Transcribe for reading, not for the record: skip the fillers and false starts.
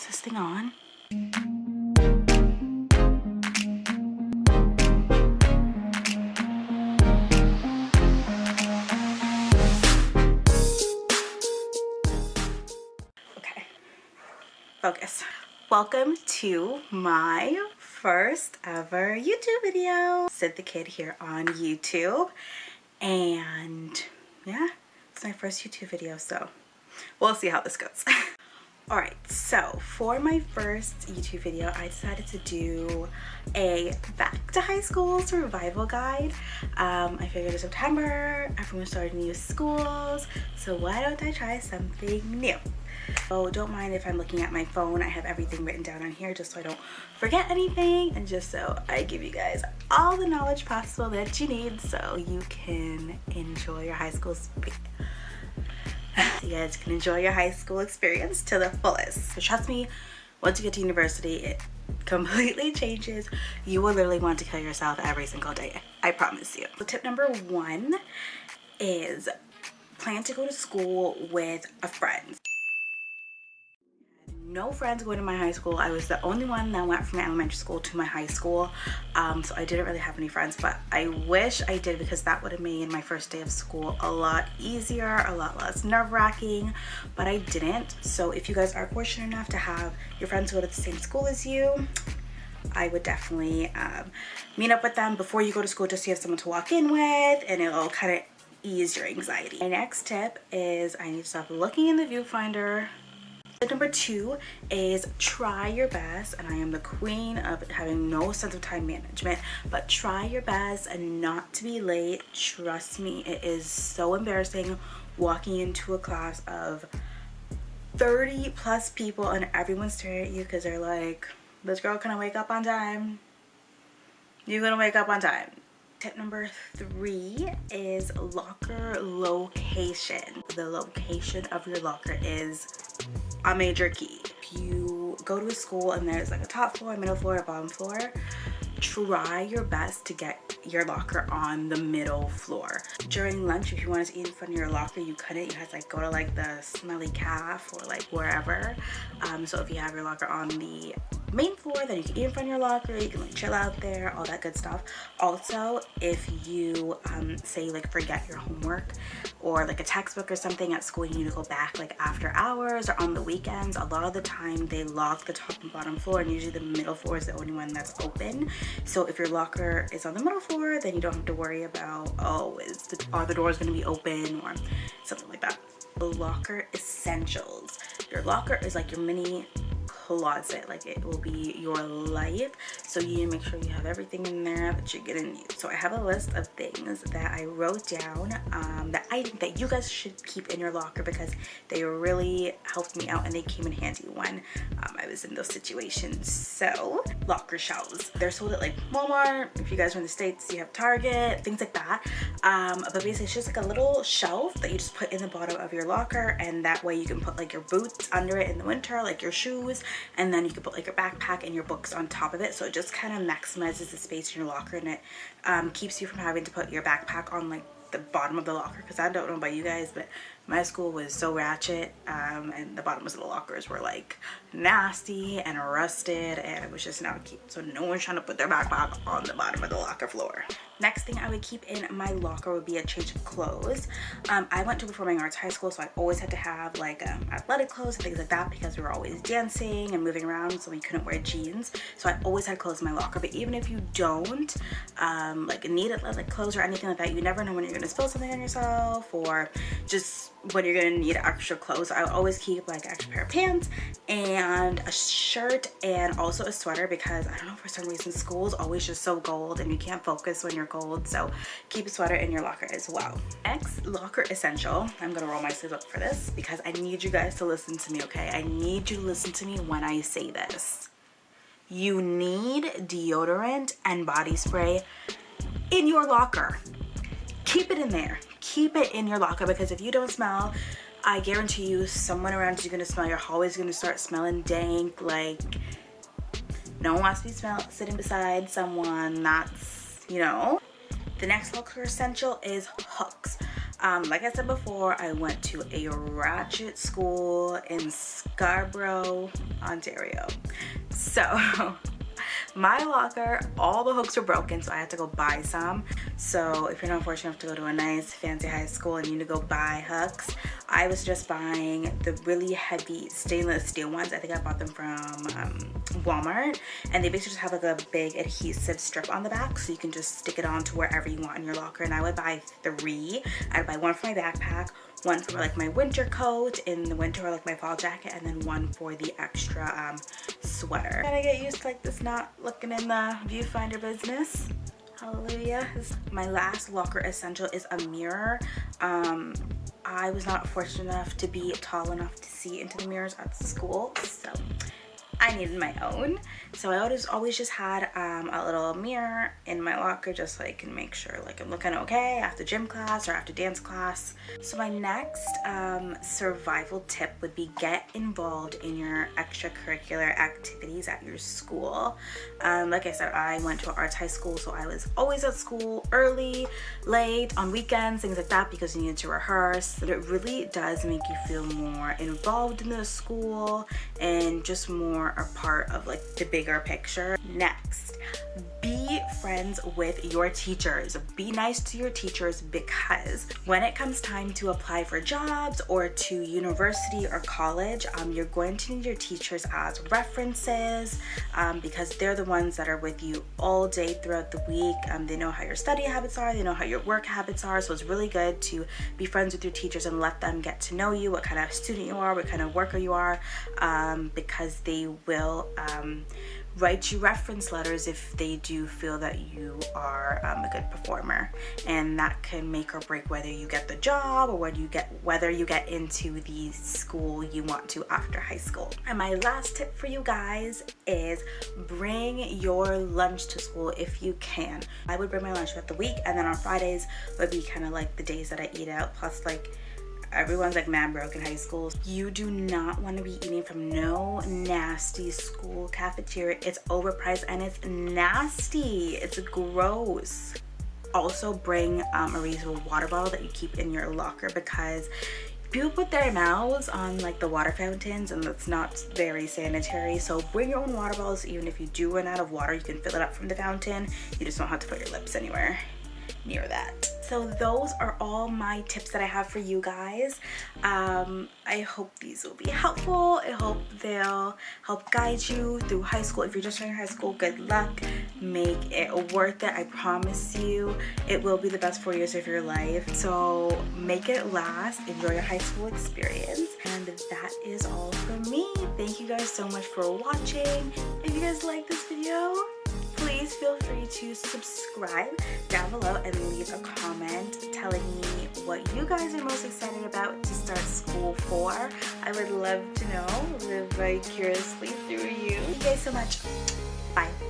Is this thing on? Okay, focus. Welcome to my first ever YouTube video. Sydthekiiddd here on YouTube, and yeah, it's my first YouTube video, so we'll see how this goes. Alright, so for my first YouTube video, I decided to do a back to high school survival guide. I figured in September, everyone's starting new schools, so why don't I try something new? So don't mind if I'm looking at my phone. I have everything written down on here just so I don't forget anything, and just so I give you guys all the knowledge possible that you need so you can enjoy your high school you guys can enjoy your high school experience to the fullest. So trust me, once you get to university, it completely changes. You will literally want to kill yourself every single day, I promise you. So tip number one is plan to go to school with a friend. No friends going to my high school. I was the only one that went from elementary school to my high school, so I didn't really have any friends, but I wish I did, because that would have made my first day of school a lot easier, a lot less nerve-wracking, but I didn't. So if you guys are fortunate enough to have your friends go to the same school as you, I would definitely meet up with them before you go to school, just so you have someone to walk in with, and it'll kind of ease your anxiety. My next tip is I need to stop looking in the viewfinder. Number two is try your best, and I am the queen of having no sense of time management, but try your best and not to be late. Trust me, it is so embarrassing walking into a class of 30 plus people and everyone's staring at you because they're like, this girl gonna wake up on time? You're gonna wake up on time. Tip number three is locker location. The location of your locker is a major key. If you go to a school and there's like a top floor, middle floor, a bottom floor, try your best to get your locker on the middle floor. During lunch, if you wanted to eat in front of your locker, you couldn't. You had to like go to like the smelly calf or like wherever. So if you have your locker on the main floor, then you can eat in front of your locker, you can like chill out there, all that good stuff. Also, if you say like forget your homework or like a textbook or something at school, you need to go back like after hours or on the weekends, a lot of the time they lock the top and bottom floor, and usually the middle floor is the only one that's open. So if your locker is on the middle floor, then you don't have to worry about, oh, are the doors going to be open or something like that. The locker essentials. Your locker is like your mini closet, like it will be your life, so you need to make sure you have everything in there that you're gonna need. So I have a list of things that I wrote down that I think that you guys should keep in your locker, because they really helped me out and they came in handy when I was in those situations. So locker shelves, they're sold at like Walmart. If you guys are in the States, you have Target, things like that, but basically it's just like a little shelf that you just put in the bottom of your locker, and that way you can put like your boots under it in the winter, like your shoes, and then you can put like your backpack and your books on top of it. So it just kind of maximizes the space in your locker, and it keeps you from having to put your backpack on like the bottom of the locker, because I don't know about you guys, but my school was so ratchet, and the bottoms of the lockers were like nasty and rusted, and it was just not cute. So no one's trying to put their backpack on the bottom of the locker floor. Next thing I would keep in my locker would be a change of clothes. I went to performing arts high school, so I always had to have like athletic clothes and things like that, because we were always dancing and moving around, so we couldn't wear jeans. So I always had clothes in my locker. But even if you don't like need athletic clothes or anything like that, you never know when you're gonna spill something on yourself, or just when you're gonna need extra clothes. I would always keep like an extra pair of pants and a shirt and also a sweater, because I don't know, for some reason school is always just so cold and you can't focus when you're cold, so keep a sweater in your locker as well. Next locker essential, I'm gonna roll my sleeves up for this because I need you guys to listen to me, okay? I need you to listen to me when I say this. You need deodorant and body spray in your locker. Keep it in there. Keep it in your locker, because if you don't smell, I guarantee you someone around you is gonna smell. Your hallway's gonna start smelling dank. Like, no one wants to be sitting beside someone that's, you know. The next locker essential is hooks. Like I said before, I went to a ratchet school in Scarborough, Ontario. So my locker, all the hooks were broken, so I had to go buy some. So if you're not fortunate enough to go to a nice fancy high school and you need to go buy hooks, I was just buying the really heavy stainless steel ones. I think I bought them from Walmart, and they basically just have like a big adhesive strip on the back, so you can just stick it on to wherever you want in your locker. And I would buy 3. I'd buy one for my backpack, one for like my winter coat in the winter, or like my fall jacket, and then one for the extra sweater. Gotta get used to like this not looking in the viewfinder business. Hallelujah. My last locker essential is a mirror. I was not fortunate enough to be tall enough to see into the mirrors at school, so I needed my own. So I always just had a little mirror in my locker, just so I can make sure like I'm looking okay after gym class or after dance class. So my next survival tip would be get involved in your extracurricular activities at your school. Like I said, I went to an arts high school, so I was always at school early, late, on weekends, things like that, because you needed to rehearse. But it really does make you feel more involved in the school and just more a part of like the bigger picture. Next, be friends with your teachers. Be nice to your teachers, because when it comes time to apply for jobs or to university or college, you're going to need your teachers as references, because they're the ones that are with you all day throughout the week. They know how your study habits are, they know how your work habits are, so it's really good to be friends with your teachers and let them get to know you, what kind of student you are, what kind of worker you are, because they will write you reference letters if they do feel that you are a good performer, and that can make or break whether you get the job or whether you get into the school you want to after high school. And my last tip for you guys is bring your lunch to school if you can. I would bring my lunch throughout the week, and then on Fridays would be kind of like the days that I eat out, plus like everyone's like mad broke in high school. You do not want to be eating from no nasty school cafeteria. It's overpriced and it's nasty. It's gross. Also bring a reusable water bottle that you keep in your locker, because people put their mouths on like the water fountains and that's not very sanitary. So bring your own water bottles. Even if you do run out of water, you can fill it up from the fountain. You just don't have to put your lips anywhere near that. So those are all my tips that I have for you guys. I hope these will be helpful. I hope they'll help guide you through high school. If you're just starting high school, good luck. Make it worth it. I promise you it will be the best 4 years of your life. So make it last. Enjoy your high school experience. And that is all from me. Thank you guys so much for watching. If you guys like this video, please feel free to subscribe down below and leave a comment telling me what you guys are most excited about to start school for. I would love to know, live vicariously through you. Thank you guys so much. Bye.